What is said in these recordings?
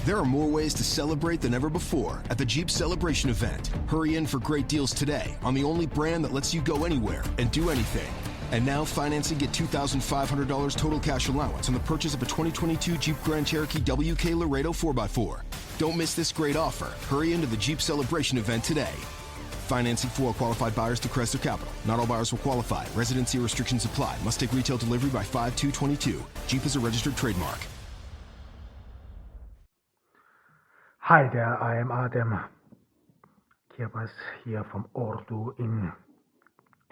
There are more ways to celebrate than ever before at the Jeep Celebration event. Hurry in for great deals today on the only brand that lets you go anywhere and do anything. And now financing get $2,500 total cash allowance on the purchase of a 2022 Jeep Grand Cherokee WK Laredo 4x4. Don't miss this great offer. Hurry into the Jeep Celebration event today. Financing for qualified buyers through Chrysler Capital. Not all buyers will qualify. Residency restrictions apply. Must take retail delivery by 5/2/22. Jeep is a registered trademark. Hi there, I am Adem Kirbas here from Ordu in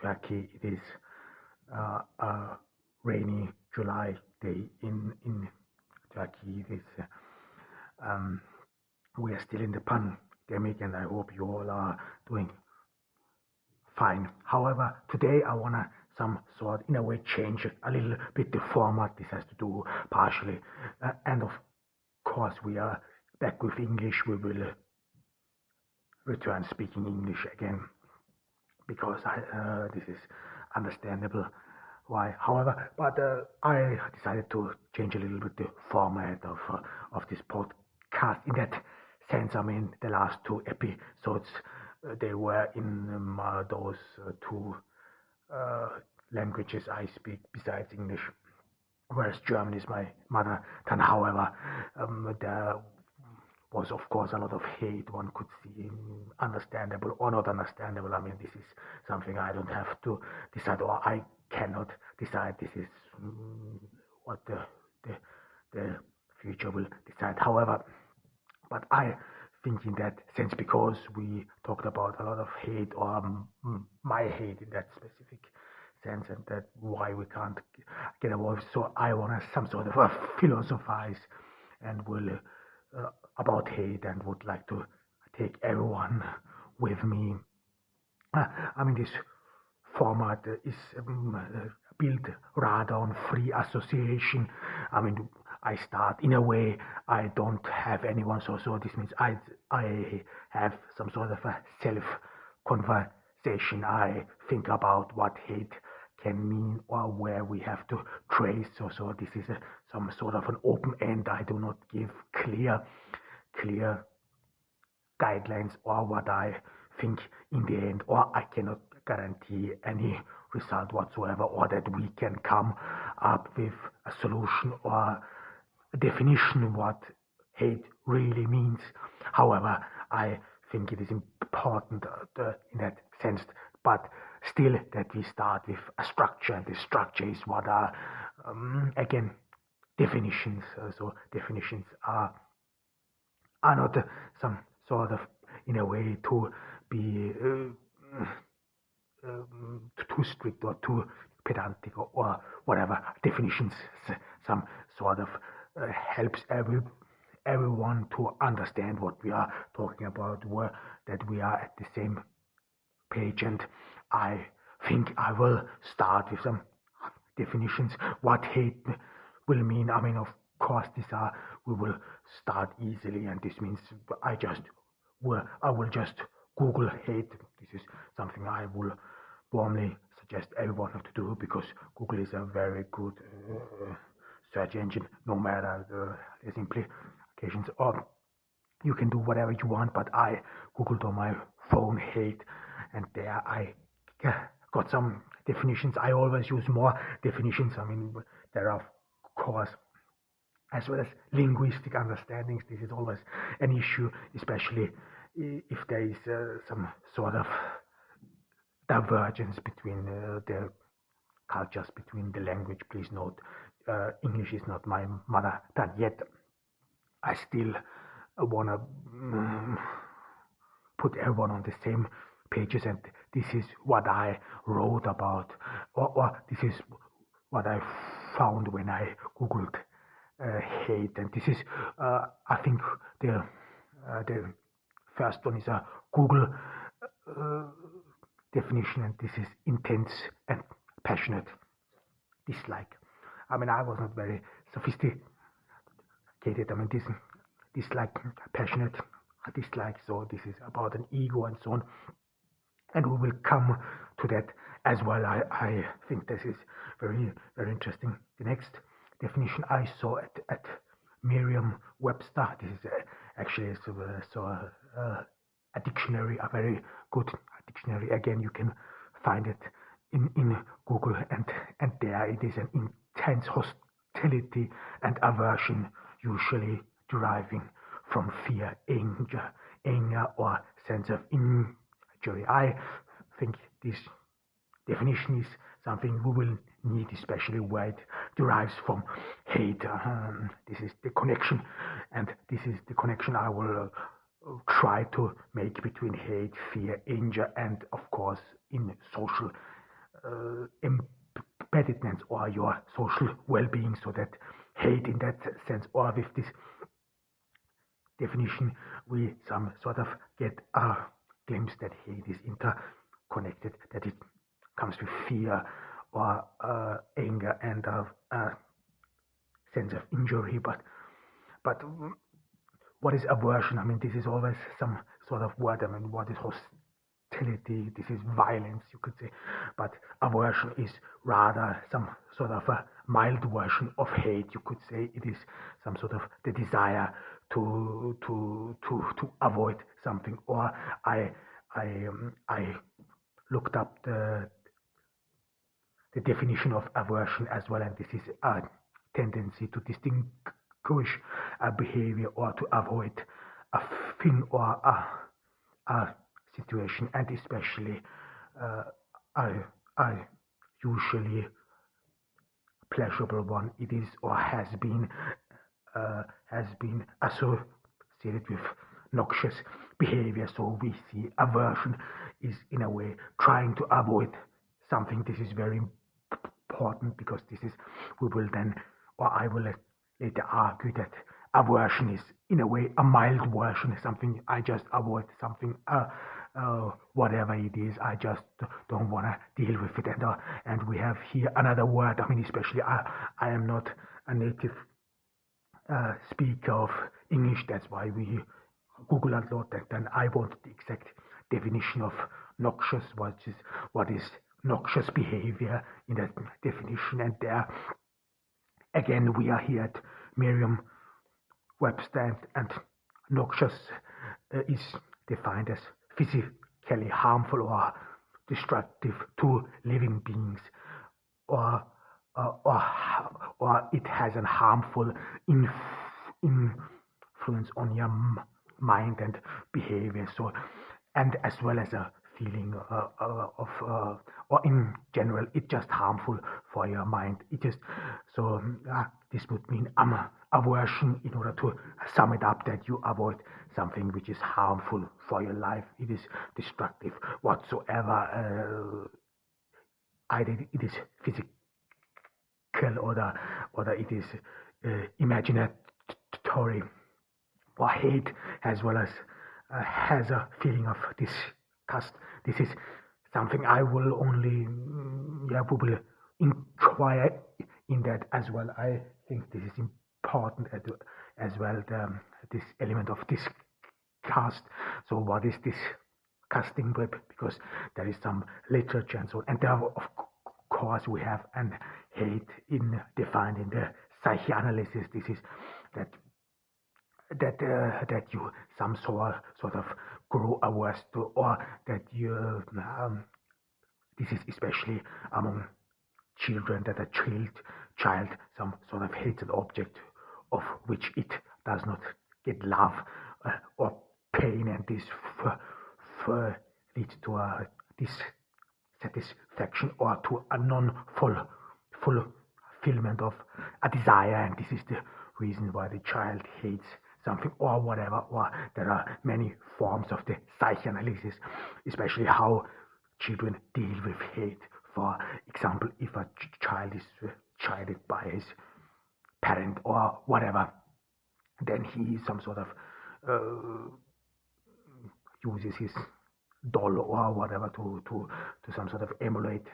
Turkey. It is a rainy July day in Turkey. It is, we are still in the pandemic, and I hope you all are doing fine. However, today I want to in a way change a little bit the format. This has to do partially, and of course we are back with English. We will return speaking English again because this is understandable why. However, but I decided to change a little bit the format of this podcast. In that sense, I mean, the last two episodes they were in those two languages I speak besides English, whereas German is my mother tongue. However, there was of course a lot of hate one could see, understandable or not understandable. I mean, this is something I don't have to decide, or I cannot decide. This is what the future will decide. However, but I think in that sense, because we talked about a lot of hate, or my hate in that specific sense, and that why we can't get a voice, so I want to some sort of philosophize and will about hate, and would like to take everyone with me. I mean, this format is built rather on free association. I mean, I start in a way, I don't have anyone, so this means I have some sort of a self-conversation. I think about what hate can mean, or where we have to trace. So this is some sort of an open end. I do not give clear guidelines or what I think in the end, or I cannot guarantee any result whatsoever, or that we can come up with a solution or a definition what hate really means. However, I think it is important in that sense, but still that we start with a structure, and the structure is what are again definitions. So definitions are not some sort of, in a way, to be too strict or too pedantic or whatever. Definitions some sort of helps everyone to understand what we are talking about, that we are at the same page. And I think I will start with some definitions what hate will mean. I mean, of course, we will start easily, and this means I will just Google hate. This is something I will warmly suggest everyone to do, because Google is a very good search engine, no matter the implications. Or you can do whatever you want, but I Googled on my phone hate, and there I got some definitions. I always use more definitions. I mean, there are, of course, as well as linguistic understandings. This is always an issue, especially if there is some sort of divergence between the cultures, between the language. Please note, English is not my mother tongue yet. I still want to put everyone on the same pages, and this is what I wrote about, or this is what I found when I Googled hate. And this is, I think, the first one is a Google definition, and this is intense and passionate dislike. I mean, I was not very sophisticated. I mean, this dislike, passionate dislike. So this is about an ego and so on. And we will come to that as well. I think this is very, very interesting. The next definition I saw at Merriam-Webster. This is actually a dictionary, a very good dictionary. Again, you can find it in Google, and there it is: an intense hostility and aversion, usually deriving from fear, anger, or sense of injury. I think this definition is something we will need, especially where it derives from hate. This is the connection, and this is the connection I will try to make between hate, fear, anger, and of course in social embeddedness or your social well-being, so that hate in that sense, or with this definition, we some sort of get a glimpse that hate is interconnected, that it comes with fear or anger and a sense of injury. But what is aversion? I mean, this is always some sort of word. I mean, what is hostility? This is violence, you could say. But aversion is rather some sort of a mild version of hate. You could say it is some sort of the desire to avoid something. Or I looked up the definition of aversion as well, and this is a tendency to distinguish a behavior or to avoid a thing or a situation, and especially a usually pleasurable one. It is or has been associated with noxious behavior. So we see aversion is in a way trying to avoid something. This is very important, because this is, we will then, or I will later argue that aversion is in a way a mild version, something I just avoid, something whatever it is, I just don't want to deal with it. And we have here another word. I mean, especially I am not a native speaker of English, that's why we Google a lot, and then I want the exact definition of noxious, what is noxious behavior in that definition. And there again we are here at Merriam-Webster, and noxious is defined as physically harmful or destructive to living beings, or it has a harmful influence on your mind and behavior. So, and as well as a feeling or in general, it's just harmful for your mind. It is so. This would mean aversion, in order to sum it up, that you avoid something which is harmful for your life. It is destructive whatsoever. Either it is physical or it is imaginatory, or hate, as well as has a feeling of disgust. This is something I will only we will inquire in that as well. I think this is important as well, this element of disgust. So what is disgusting web? Because there is some literature and so on, and there are, of course, we have an hate defined in the psychoanalysis. This is that you some sort of grow averse to, or that you this is especially among children, that a child some sort of hates an object of which it does not get love or pain, and this leads to a dissatisfaction or to a fulfillment of a desire, and this is the reason why the child hates something or whatever. Or there are many forms of the psychoanalysis, especially how children deal with hate. For example, if a child is chided by his parent or whatever, then he some sort of uses his doll or whatever to some sort of emulate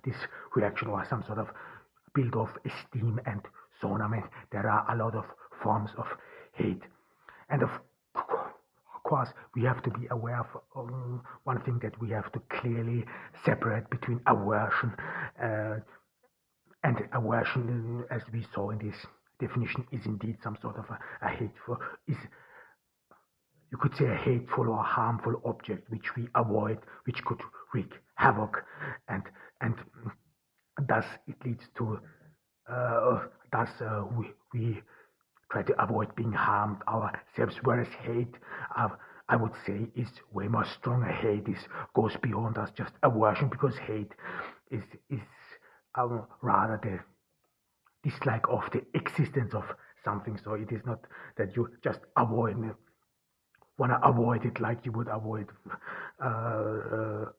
this reaction, or some sort of build of esteem and so on. I mean, there are a lot of forms of hate, and of course we have to be aware of one thing, that we have to clearly separate between aversion and aversion, as we saw in this definition is indeed some sort of a hateful, is, you could say, a hateful or harmful object which we avoid, which could wreak havoc, and thus it leads to, thus we try to avoid being harmed ourselves. Whereas hate, I would say, is way more stronger. Hate goes beyond us just aversion, because hate is rather the dislike of the existence of something. So it is not that you just want to avoid it like you would avoid a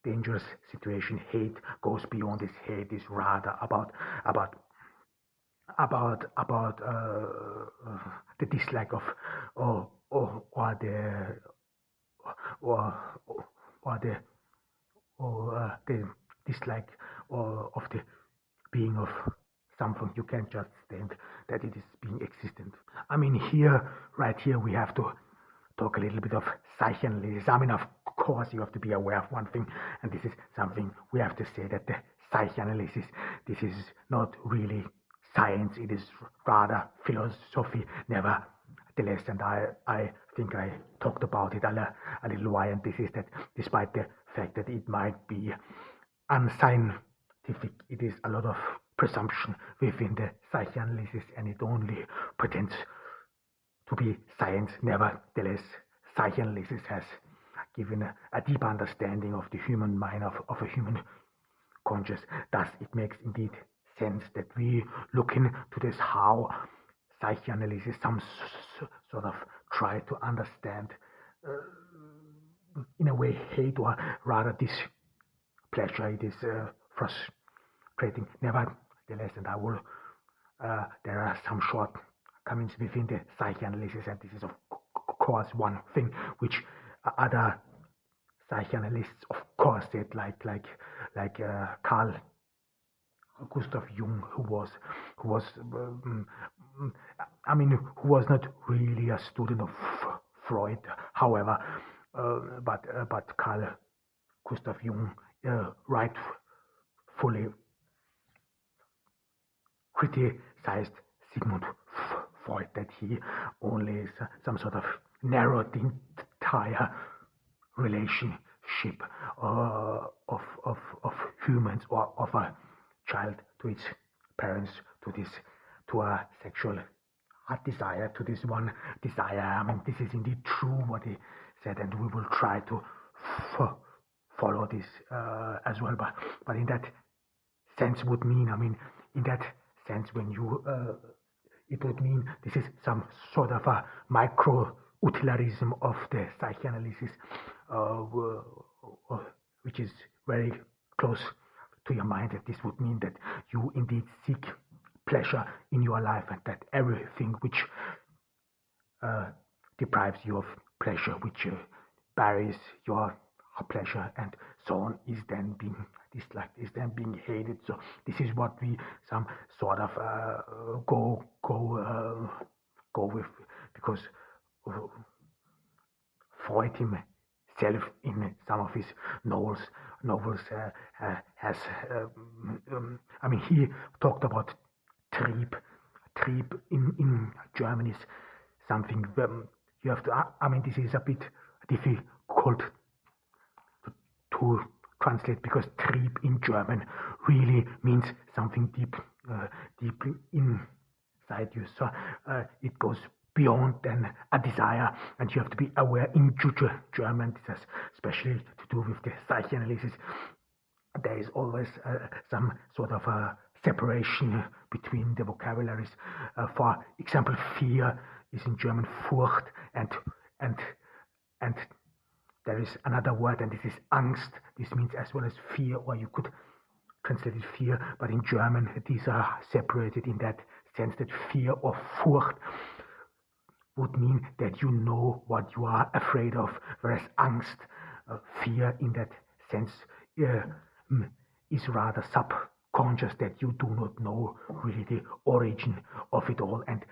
dangerous situation. Hate goes beyond this. Hate is rather about the dislike of, or or or the the dislike of the being of something. You can't just stand that it is being existent. I mean, right here, we have to talk a little bit of psychoanalysis. I mean, of course, you have to be aware of one thing, and this is something we have to say, that the psychoanalysis, this is not really science, it is rather philosophy, nevertheless. And I think I talked about it a little while, and this is that despite the fact that it might be unscientific, it is a lot of presumption within the psychoanalysis, and it only pretends to be science. Nevertheless, psychoanalysis has given a deep understanding of the human mind, of a human conscious. Thus, it makes indeed sense that we look into this, how psychoanalysis some sort of try to understand, in a way, hate, or rather this pleasure. It is frustrating. Nevertheless, and I will, there are some shortcomings within the psychoanalysis, and this is of course one thing which other psychoanalysts of course said, like Carl Gustav Jung, who was who was not really a student of Freud, however, but Carl Gustav Jung rightfully criticized Sigmund Freud, that he only is some sort of narrowed the entire relationship of humans, or of a child to its parents, to a sexual desire, to this one desire. I mean, this is indeed true what he said, and we will try to follow this as well. But in that sense would mean, in that sense, when you it would mean this is some sort of a micro-utilitarism of the psychoanalysis, which is very close to your mind. That this would mean that you indeed seek pleasure in your life, and that everything which deprives you of pleasure, which buries your pleasure, and so on, is then being disliked, is then being hated. So this is what we some sort of go with, because Freud himself, in some of his novels has he talked about Trieb. Trieb in German is something, you have to, this is a bit difficult to translate, because Trieb in German really means something deep inside you. So it goes beyond than a desire, and you have to be aware. In German, this has especially to do with the psychoanalysis. There is always some sort of a separation between the vocabularies. For example, fear is in German Furcht, and there is another word, and this is Angst. This means as well as fear, or you could translate it fear, but in German these are separated in that sense, that fear or Furcht would mean that you know what you are afraid of, whereas Angst, fear in that sense, is rather subconscious, that you do not know really the origin of it all, and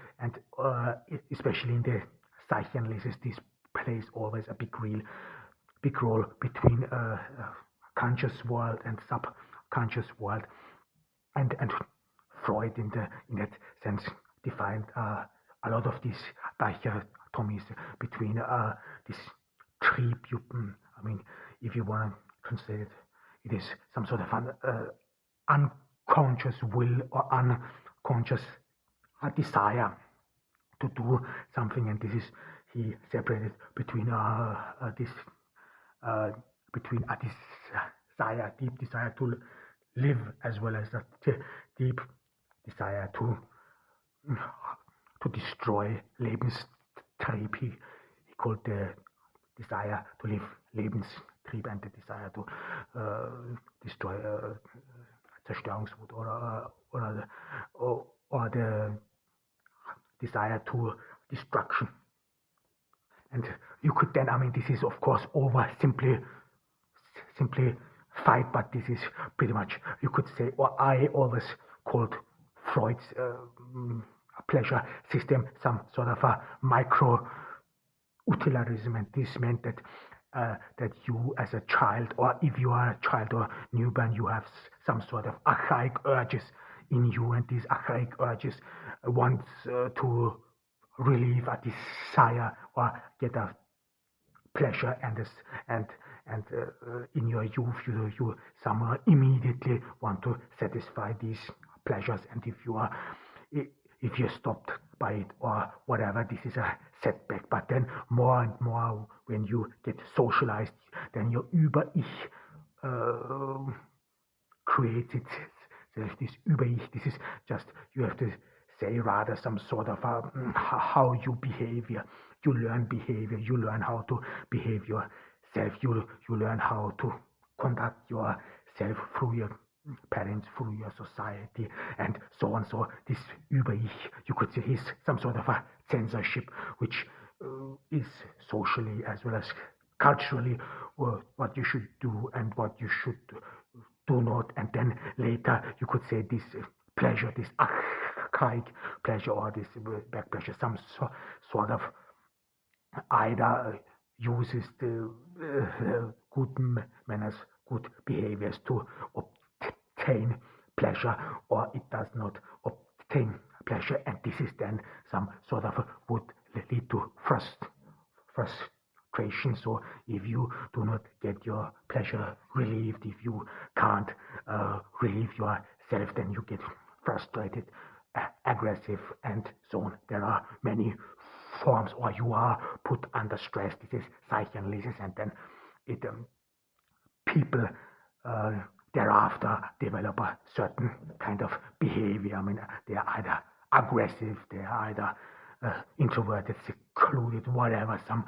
especially in the psychoanalysis, this plays always a big role between conscious world and subconscious world. and Freud in that sense defined a lot of these dichotomies between these Triebtypen. I mean, if you want to translate it, it is some sort of an unconscious will or unconscious desire to do something, and this is he separated between this between a desire, deep desire to live, as well as a deep desire to destroy Lebenstrieb. He called the desire to live Lebenstrieb and the desire to destroy Zerstörungswut or the desire to destruction. And you could then, I mean, this is of course simplified, but this is pretty much, you could say, or I always called Freud's pleasure system some sort of a micro utilitarism, and this meant that that you as a child, or if you are a child or newborn, you have some sort of archaic urges in you, and these archaic urges want to relieve a desire or get a pleasure, and in your youth you somehow immediately want to satisfy these pleasures, and if you're stopped by it or whatever, this is a setback. But then more and more, when you get socialized, then your Über-Ich creates itself. This Über-Ich, this is just, you have to say rather some sort of how you behave. You learn behavior, you learn how to behave yourself, you learn how to conduct yourself through your parents, through your society, and so on. So this Über-Ich, you could say, is some sort of a censorship, which is socially as well as culturally what you should do and what you should do not. And then later you could say this pleasure, this archaic pleasure or this back pleasure, some sort of either uses the good manners, good behaviors to obtain pleasure, or it does not obtain pleasure, and this is then some sort of would lead to frustration. So if you do not get your pleasure relieved, if you can't relieve yourself, then you get frustrated, aggressive, and so on. There are many forms, or you are put under stress. This is psychoanalysis, and then it people thereafter develop a certain kind of behavior. I mean, they are either aggressive, they are either introverted, secluded, whatever. Some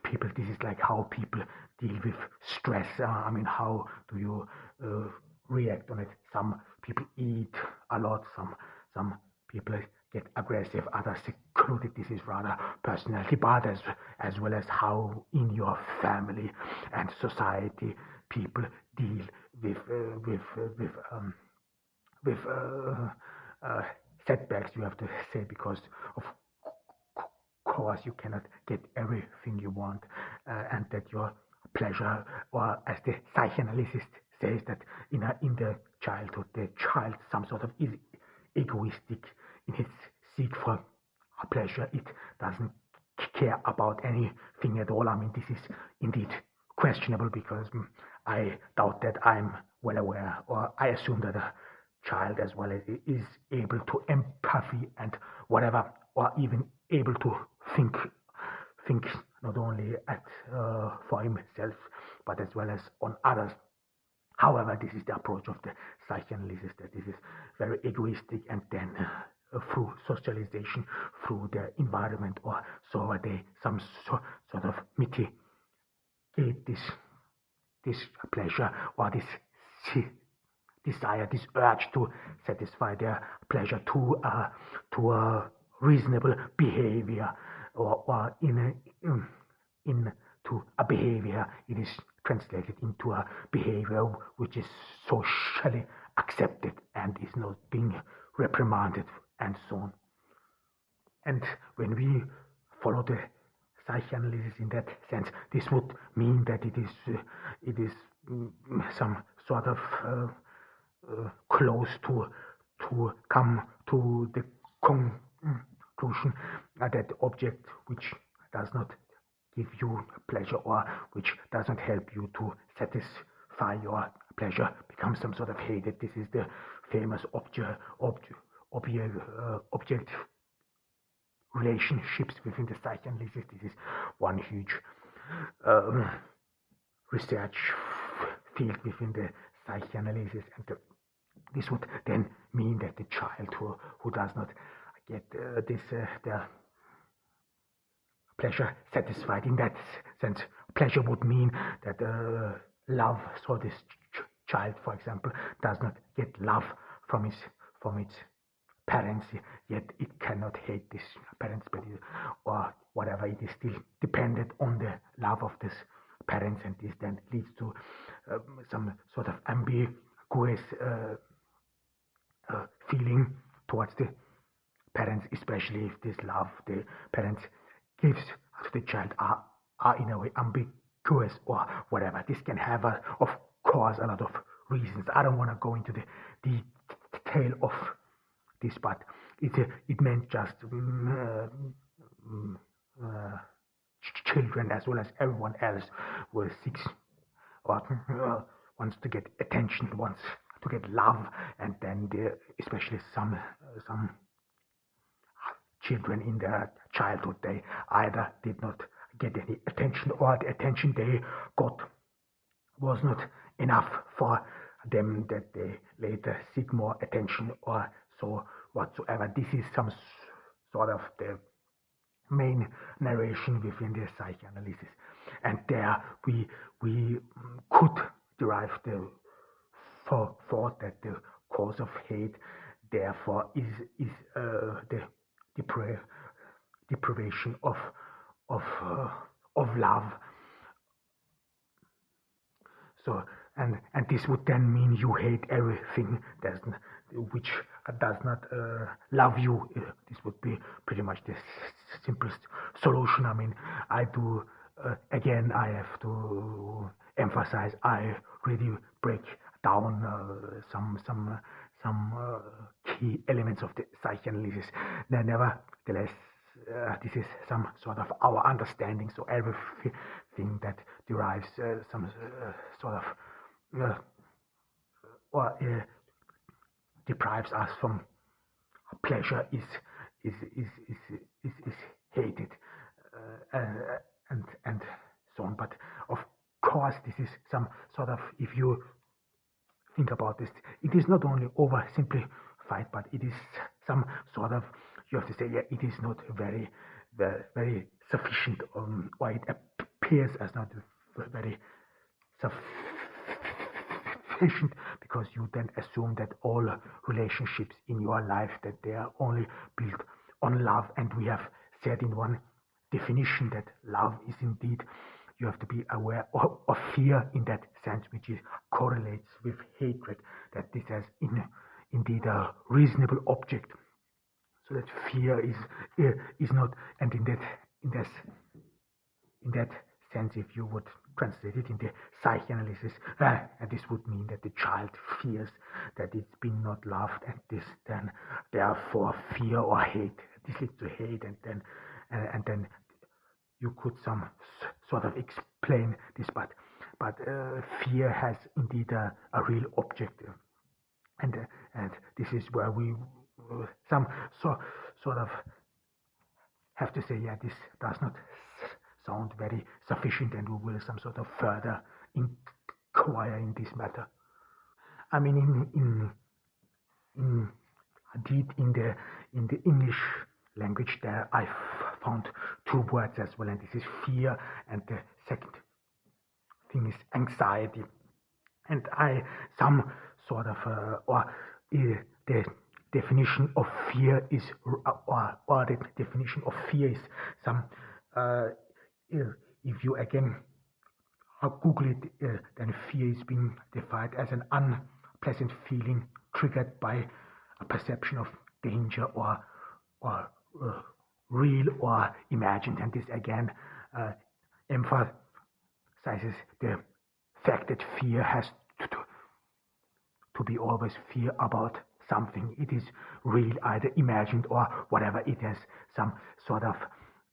people, this is like how people deal with stress. I mean, how do you react on it? Some people eat a lot, some people get aggressive, others secluded. This is rather personality, but as well as how in your family and society people deal with setbacks, you have to say, because of course you cannot get everything you want, and that your pleasure, or as the psychoanalyst says, that in the childhood, the child some sort of is egoistic in its seek for pleasure. It doesn't care about anything at all. I mean, this is indeed questionable, because I doubt that I'm well aware, or I assume that a child as well as is able to empathy and whatever, or even able to think not only for himself, but as well as on others. However, this is the approach of the psychoanalyst, that this is very egoistic, and then through socialization, through their environment, or so they some sort of mitigate this pleasure, or this desire, this urge to satisfy their pleasure to a reasonable behavior, or into a behavior. It is translated into a behavior which is socially accepted and is not being reprimanded, and so on. And when we follow the psychoanalysis in that sense, this would mean that it is some sort of close to come to the conclusion that the object which does not give you pleasure or which doesn't help you to satisfy your pleasure becomes some sort of hated. This is the famous object relationships within the psychoanalysis. This is one huge um, research field within the psychoanalysis, and this would then mean that the child who does not get their pleasure satisfied in that sense. Pleasure would mean that love, so this child, for example, does not get love from its parents, yet it cannot hate this parents, but or whatever, it is still dependent on the love of this parents, and this then leads to some sort of ambiguous feeling towards the parents, especially if this love the parents gives to the child are in a way ambiguous or whatever. This can have, of course, a lot of reasons. I don't want to go into the detail of this, but it meant just children as well as everyone else were seeks or wants to get attention, wants to get love, and then especially some children in their childhood, they either did not get any attention or the attention they got was not enough for them, that they later seek more attention or so whatsoever. This is some sort of the main narration within the psychoanalysis, and there we could derive the thought that the cause of hate therefore is the deprivation of love. So and this would then mean you hate everything which does not love you. This would be pretty much the simplest solution. I mean, I do again. I have to emphasize. I really break down some key elements of the psychoanalysis. Nevertheless, this is some sort of our understanding. So everything that derives some sort of or deprives us from pleasure is hated, and so on. But of course, this is some sort of, if you think about this, it is not only oversimplified, but it is some sort of, you have to say, yeah, it is not very sufficient, or it appears as not very sufficient, because you then assume that all relationships in your life, that they are only built on love, and we have said in one definition that love is indeed, you have to be aware of fear in that sense, which correlates with hatred, that this has indeed a reasonable object, so that fear is not, and in that sense, if you would translate it in the psychoanalysis, and this would mean that the child fears that it's been not loved, and this then therefore fear or hate. This leads to hate, and then you could some sort of explain this, but fear has indeed a real object, and this is where we some sort of have to say, yeah, this does not sound very sufficient, and we will some sort of further inquire in this matter. I mean, indeed, in the English language, there I found two words as well, and this is fear, and the second thing is anxiety. And some sort of the definition of fear is, or the definition of fear is some, if you again Google it, then fear is being defined as an unpleasant feeling triggered by a perception of danger or real or imagined, and this again emphasizes the fact that fear has to be always fear about something. It is real, either imagined or whatever. It has some sort of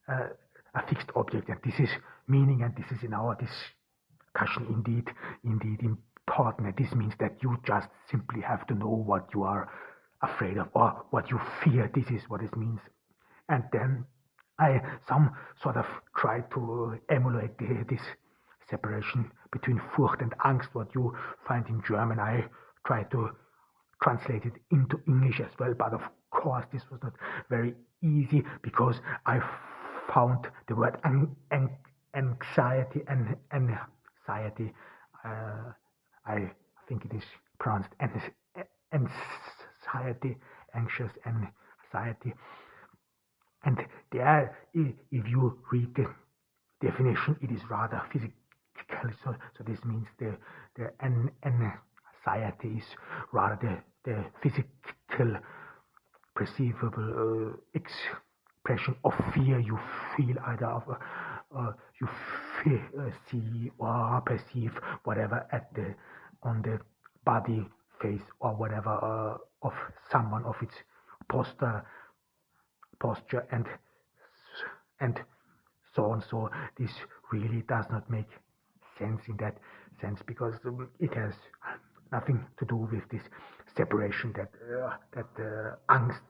a fixed object, and this is meaning, and this is in our discussion indeed important. And this means that you just simply have to know what you are afraid of or what you fear. This is what it means. And then I some sort of try to emulate this separation between Furcht and Angst, what you find in German. I try to translate it into English as well, but of course this was not very easy because I found the word anxiety and anxiety. I think it is pronounced anxiety, anxious anxiety. And there, if you read the definition, it is rather physical. So this means the anxiety is rather the physical, perceivable expression of fear you feel, either of you see or perceive whatever on the body, face, or whatever of someone, of its posture and so on. So this really does not make sense in that sense, because it has nothing to do with this separation, that angst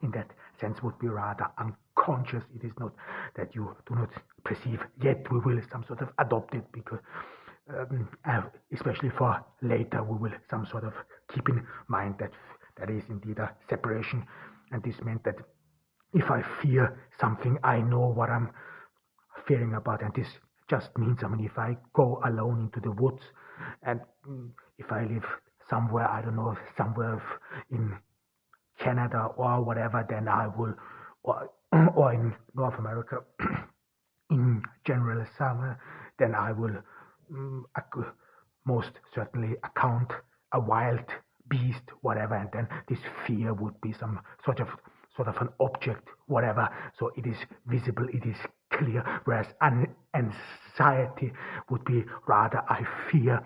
in that sense would be rather unconscious. It is not that you do not perceive, yet we will some sort of adopt it, because especially for later we will some sort of keep in mind that there is indeed a separation. And this meant that if I fear something, I know what I'm fearing about. And this just means, if I go alone into the woods, and if I live somewhere, I don't know, somewhere in Canada or whatever, then I will, or in North America, in general somewhere, then I will most certainly account a wild beast, whatever, and then this fear would be some sort of an object, whatever. So it is visible, it is clear, whereas anxiety would be rather, I fear.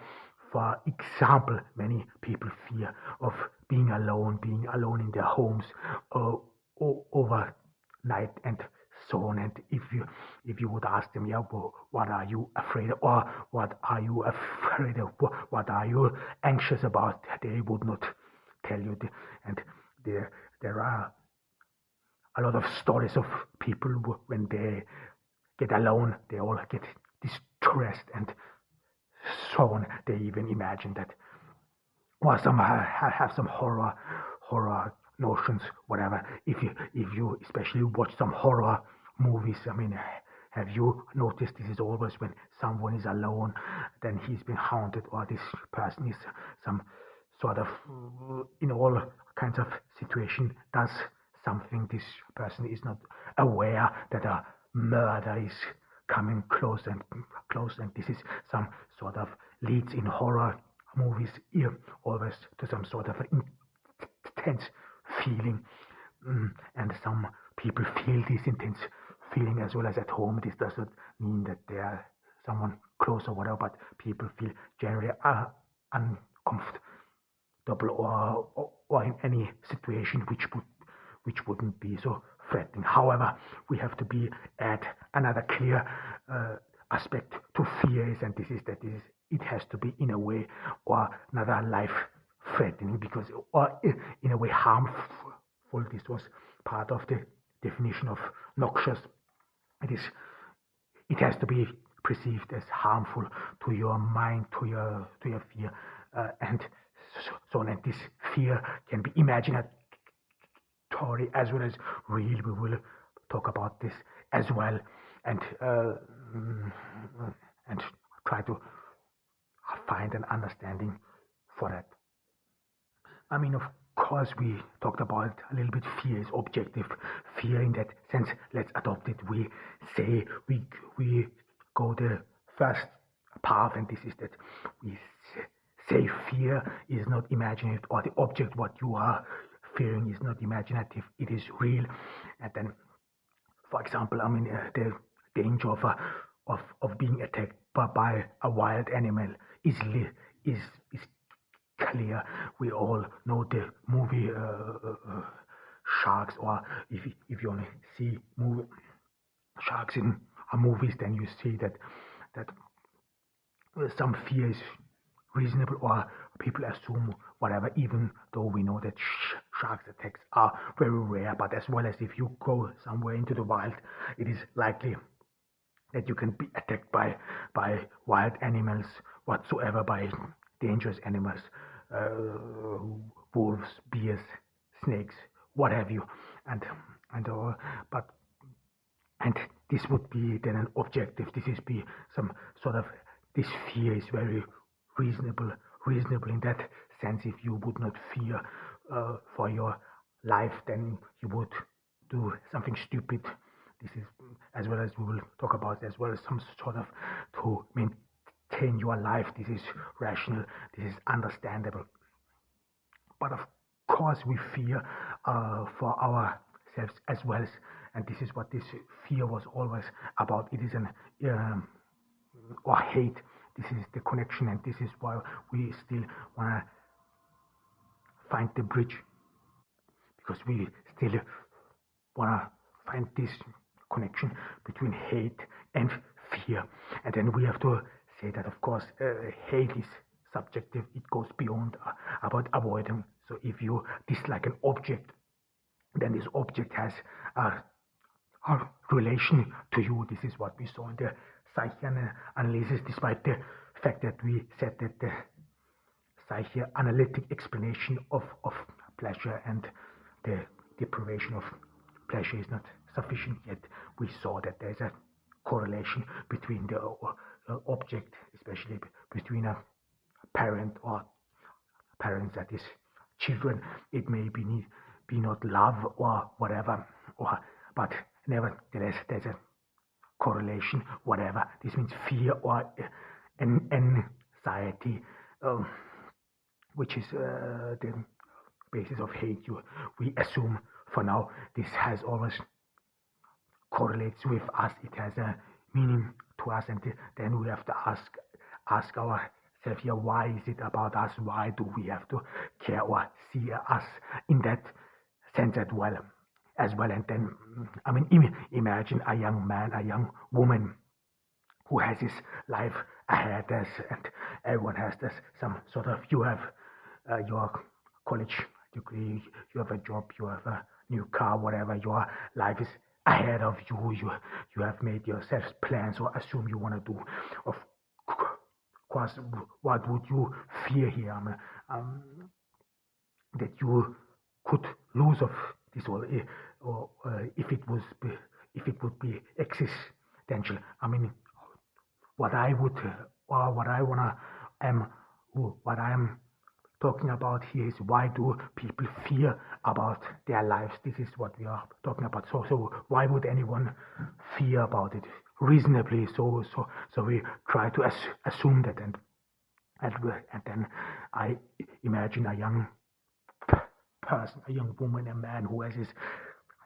For example, many people fear of being alone in their homes overnight and so on. And if you would ask them, what are you afraid of, or what are you afraid of, what are you anxious about, they would not tell you. And there are a lot of stories of people when they get alone, they all get distressed and so on. They even imagine that, or some have some horror notions, whatever. If you especially watch some horror movies, have you noticed this is always when someone is alone, then he's been haunted, or this person is some sort of, in all kinds of situation, does something. This person is not aware that a murder is coming close, and this is some sort of leads in horror movies always to some sort of an intense feeling, and some people feel this intense feeling as well as at home. This does not mean that they are someone close or whatever, but people feel generally uncomfortable or in any situation which wouldn't be so threatening. However, we have to add another clear aspect to fear, and this is that it has to be in a way or another life-threatening, because or in a way harmful. This was part of the definition of noxious. It has to be perceived as harmful to your mind, to your fear, and so on. And this fear can be imaginary as well as real. We will talk about this as well, and try to find an understanding for that. Of course, we talked about a little bit fear is objective. Fear in that sense, let's adopt it. We say we go the first path, and this is that we say fear is not imaginative, or the object what you are fearing is not imaginative, it is real. And then, for example, the danger of being attacked by a wild animal is clear. We all know the movie sharks, or if you only see sharks in movies, then you see that some fear is reasonable, or people assume whatever, even though we know that sharks attacks are very rare. But as well as if you go somewhere into the wild, it is likely that you can be attacked by wild animals whatsoever, by dangerous animals, wolves, bears, snakes, what have you, and and but and this would be then an objective. This is be some sort of, this fear is very reasonable in that sense. If you would not fear for your life, then you would do something stupid. This is, as well as we will talk about, as well as some sort of, to maintain your life. This is rational. This is understandable. But of course, we fear for ourselves as well. And this is what this fear was always about. It is an or hate. This is the connection, and this is why we still want to find the bridge, because we still want to find this connection between hate and fear. And then we have to say that, of course, hate is subjective. It goes beyond about avoiding. So if you dislike an object, then this object has a relation to you. This is what we saw in the psychoanalysis, despite the fact that we said that the psychoanalytic explanation of pleasure and the deprivation of pleasure is not sufficient yet. We saw that there's a correlation between the object, especially between a parent or parents, that is children. It may be not love or whatever, but nevertheless there's a correlation, whatever. This means fear or anxiety, which is the basis of hate. We assume for now this has always correlates with us. It has a meaning to us, and then we have to ask ourselves here, why is it about us? Why do we have to care or see us in that sense as well? And then, imagine a young man, a young woman who has his life ahead us, and everyone has this some sort of, you have your college degree, you have a job, you have a new car, whatever. Your life is ahead of you. You have made yourself plans, or assume you want to do. Of course, what would you fear here? That you could lose of this, or if it would be existential. What I would, or what I wanna what I am talking about here is, why do people fear about their lives? This is what we are talking about. So why would anyone fear about it reasonably? So we try to assume that, and then I imagine a young person, a young woman, a man who has his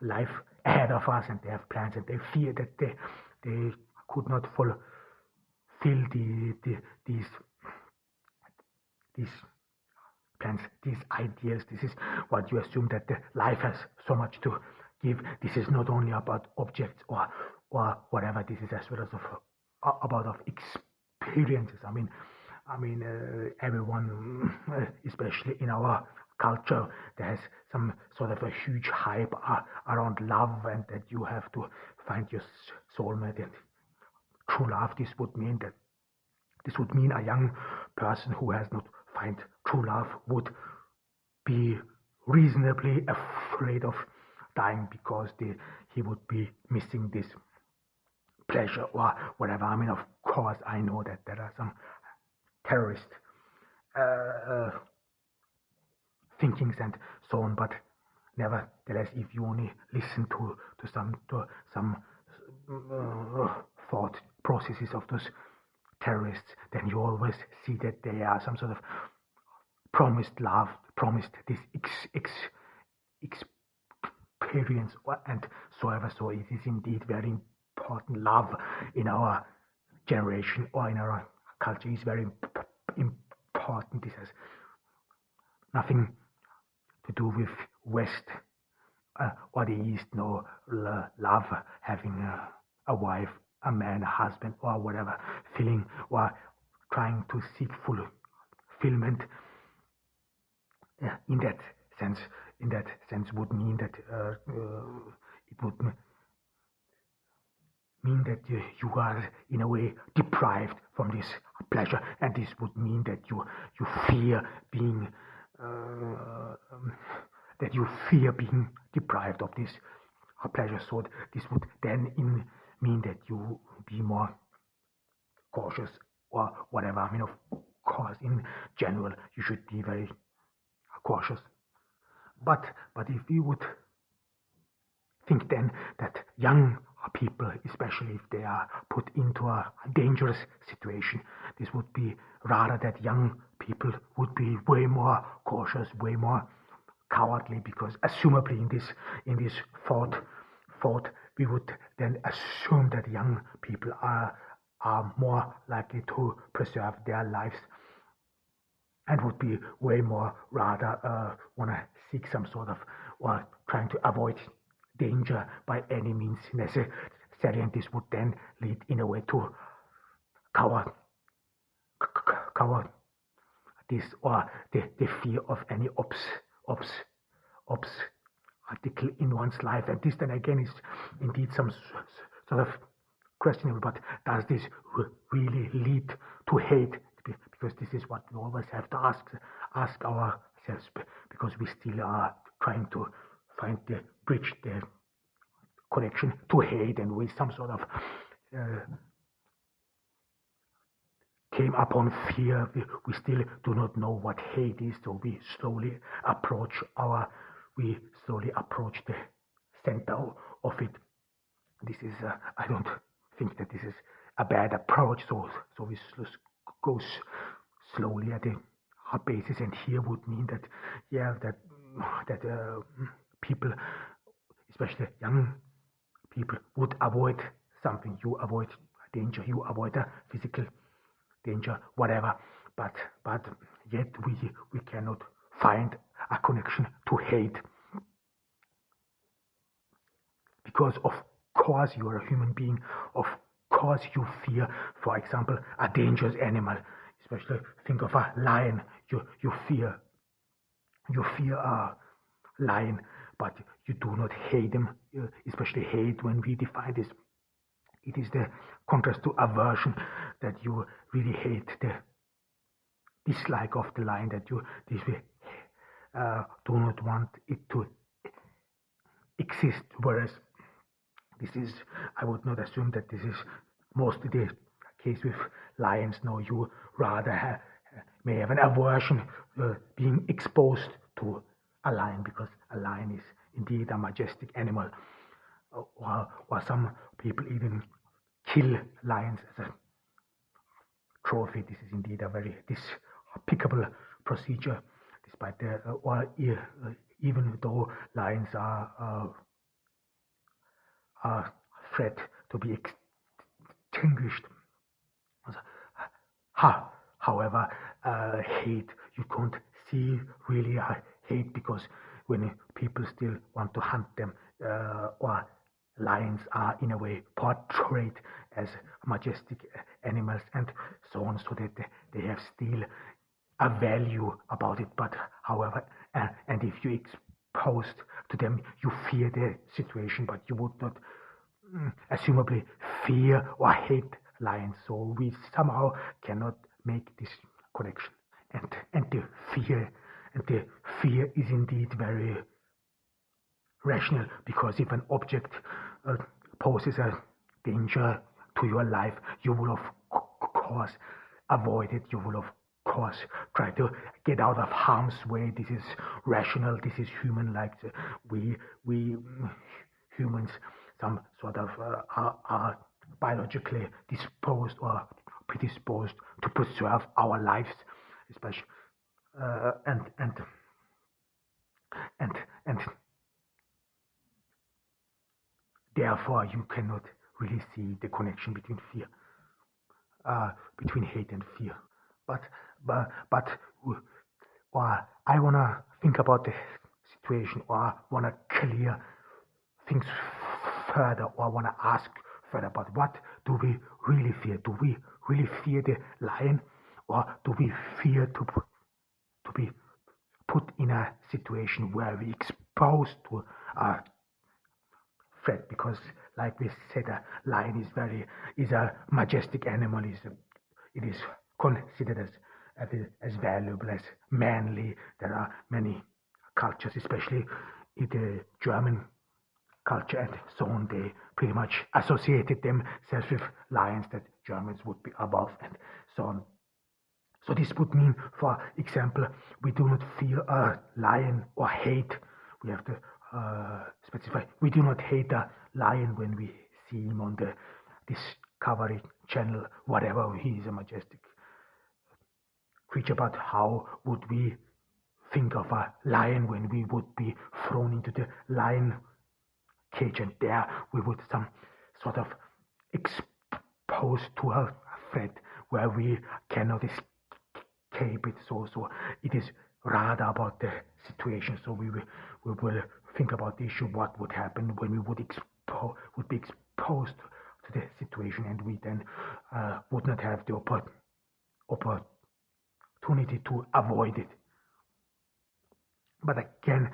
life ahead of us, and they have plans, and they fear that they could not fulfill these plans, these ideas. This is what you assume, that the life has so much to give. This is not only about objects or whatever. This is as well as about experiences. Everyone, especially in our culture, there's some sort of a huge hype around love, and that you have to find your soulmate and true love. This would mean a young person who has not find true love would be reasonably afraid of dying, because he would be missing this pleasure or whatever. Of course, I know that there are some terrorist thinkings and so on, but nevertheless, if you only listen to some thought processes of those terrorists, then you always see that they are some sort of promised love, promised this experience, and so ever. So it is indeed very important. Love in our generation or in our culture is very important. This has nothing to do with West or the East, no love, having a wife, a man, a husband, or whatever, feeling or trying to seek fulfillment in that sense. In that sense, would mean that it would mean that you are in a way deprived from this pleasure, and this would mean that you fear being deprived of this pleasure. So this would then mean that you be more cautious or whatever. I mean, of course, in general, you should be very cautious. But if we would think then that young people, especially if they are put into a dangerous situation, this would be rather that young people would be way more cautious, way more cowardly, because assumably in this thought we would then assume that young people are more likely to preserve their lives and would be way more rather want to seek some sort of, or trying to avoid danger by any means necessary, and this would then lead in a way to cover this, or the fear of any obstacle in one's life. And this then again is indeed some sort of questionable, but does this really lead to hate? Because this is what we always have to ask ourselves, because we still are trying to find the bridge, the connection to hate, and with some sort of came upon fear. We still do not know what hate is, so we slowly approach the center of it. This is I don't think that this is a bad approach, so we go slowly at the basis, and here would mean that people, especially young people, would avoid something. You avoid danger, you avoid a physical danger, whatever, but yet we cannot find a connection to hate, because of course you are a human being. Of course you fear, for example, a dangerous animal. Especially think of a lion. You fear a lion, but you do not hate him. Especially hate, when we define this, it is the contrast to aversion, that you really hate the dislike of the lion, that you do not want it to exist. Whereas this is, I would not assume that this is mostly the case with lions. No, you rather may have an aversion being exposed to a lion, because a lion is indeed a majestic animal. Or some people even kill lions as a trophy. This is indeed a very despicable procedure, despite even though lions are a threat to be extinguished. However, hate, you can't see really hate, because when people still want to hunt them, or lions are in a way portrayed as majestic animals and so on, so that they have still a value about it. But however, and if you exposed to them, you fear the situation, but you would not assumably fear or hate lions. So we somehow cannot make this connection, and the fear is indeed very rational, because if an object poses a danger to your life, you will of course avoid it. You will of course try to get out of harm's way. This is rational. This is human-like. We humans, some sort of are biologically disposed or predisposed to preserve our lives, especially and therefore you cannot really see the connection between between hate and fear. But or I wanna think about the situation or wanna clear things further or wanna ask further about what do we really fear? Do we really fear the lion, or do we fear to be put in a situation where we exposed to a threat? Because, like we said, a lion is a majestic animal. It is considered as valuable, as manly. There are many cultures, especially in the German culture and so on. They pretty much associated themselves with lions, that Germans would be above and so on. So this would mean, for example, we do not fear a lion or hate. We have to specify. We do not hate a lion when we see him on the Discovery Channel, whatever. He is a majestic creature, but how would we think of a lion when we would be thrown into the lion cage, and there we would some sort of exposed to a threat where we cannot escape it. So it is rather about the situation. So we will think about the issue, what would happen when we would be exposed to the situation, and we then would not have the opportunity to avoid it. But again,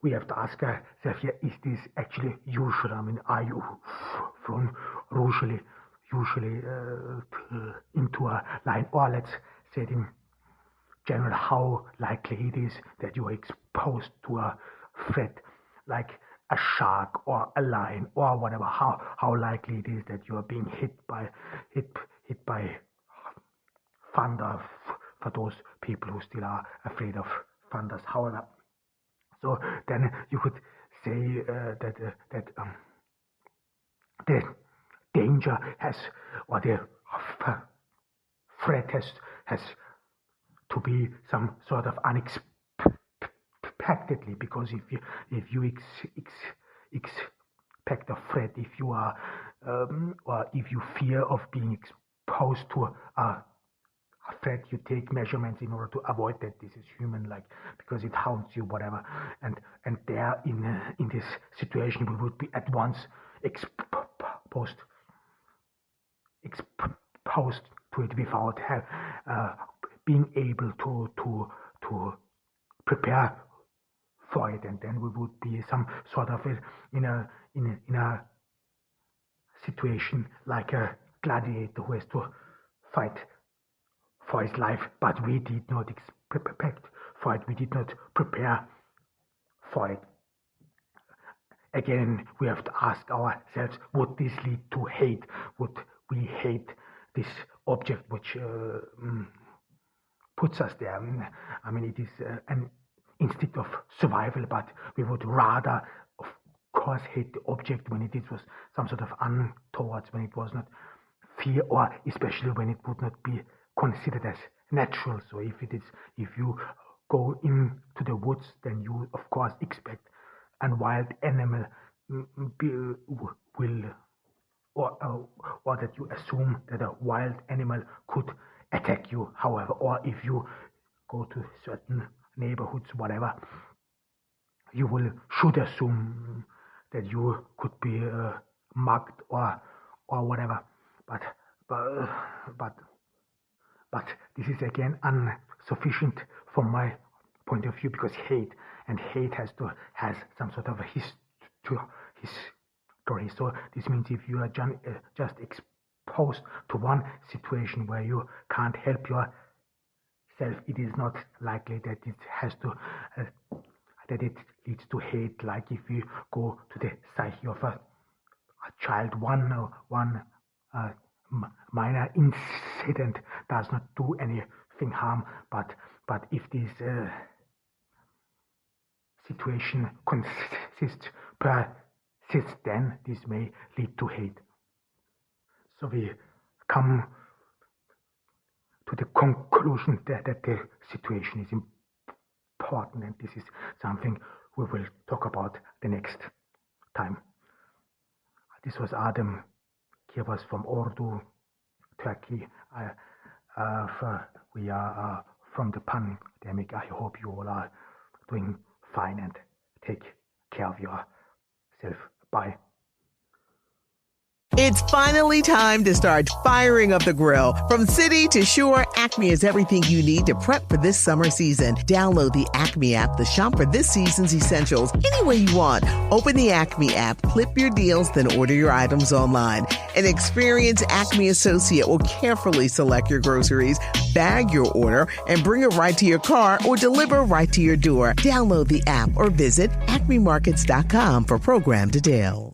we have to ask ourselves here, is this actually usual? I mean, are you thrown usually into a line? Or let's say it in general, how likely it is that you are exposed to a threat like a shark or a lion or whatever. How likely it is that you are being hit by thunder, for those people who still are afraid of thunders. However, so then you could say that the danger has, or the threat has to be some sort of unexpectedly, because if you expect a threat, if you are or if you fear of being exposed to a threat, you take measurements in order to avoid that. This is human, like, because it haunts you, whatever. And there in this situation, we would be at once exposed to it without being able to prepare for it, and then we would be some sort of in a situation like a gladiator who has to fight for his life, but we did not expect for it. We did not prepare for it. Again, we have to ask ourselves, would this lead to hate? Would we hate this object which puts us there? I mean, it is an instinct of survival, but we would rather, of course, hate the object when it was some sort of untoward, when it was not fear, or especially when it would not be considered as natural. So if you go into the woods, then you of course expect a wild animal will, or that you assume that a wild animal could attack you. However, or if you go to certain neighborhoods, whatever, you should assume that you could be mugged or whatever. But this is again insufficient from my point of view, because hate has some sort of a history. So this means if you are just exposed to one situation where you can't help yourself, it is not likely that it has to that it leads to hate. Like if you go to the psyche of a child, one minor incident does not do anything harm, but if this situation persists, then this may lead to hate. So we come to the conclusion that the situation is important, and this is something we will talk about the next time. This was Adam Kirbas from Ordu, Turkey. We are from the Pan pandemic. I hope you all are doing fine and take care of yourself. Bye. It's finally time to start firing up the grill. From city to shore, Acme is everything you need to prep for this summer season. Download the Acme app to shop for this season's essentials any way you want. Open the Acme app, clip your deals, then order your items online. An experienced Acme associate will carefully select your groceries, bag your order, and bring it right to your car or deliver right to your door. Download the app or visit acmemarkets.com for program details.